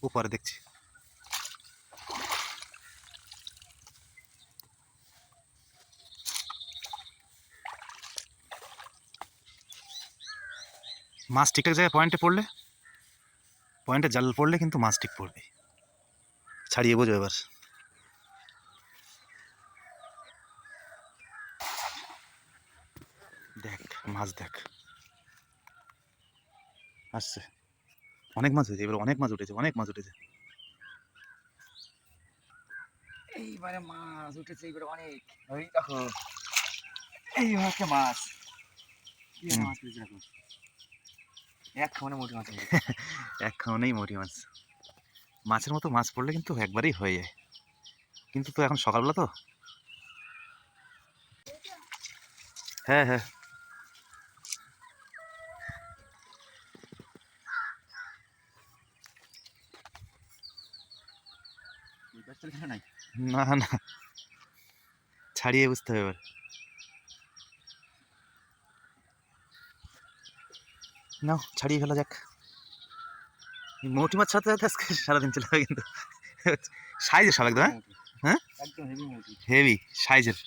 উপরে দেখছি মাছ ঠিকঠাক জায়গায় পয়েন্টে পড়লে, পয়েন্টে জাল পড়লে কিন্তু মাছ ঠিক পড়বে। ছাড়িয়ে বোঝো এবার। দেখ মাছ দেখ আসছে, অনেক মাছ হয়েছে এবার, অনেক মাছ উঠেছে, অনেক মাছ উঠেছে। এইবারে মাছ উঠেছে, এইবারে অনেক। ওই দেখো এই হচ্ছে মাছ, মাছ উঠেছে দেখো, এক খাওয়ানে মোটি মাছ। এক খাওয়ানেই মোটি মাছ। মাছের মতো মাছ পড়লে কিন্তু একবারেই হয়ে যায়, কিন্তু তো এখন সকালবেলা তো। হ্যাঁ হ্যাঁ না না, ছাড়িয়ে বুঝতে হবে এবার। নাও ছাড়িয়ে ফেলা যাক। মোটি মাছ সাথে সাথে আজকে সারাদিন চলে যাবে কিন্তু। সাইজের সব একদম, হ্যাঁ একদম হেভি মোটি, হেভি সাইজের।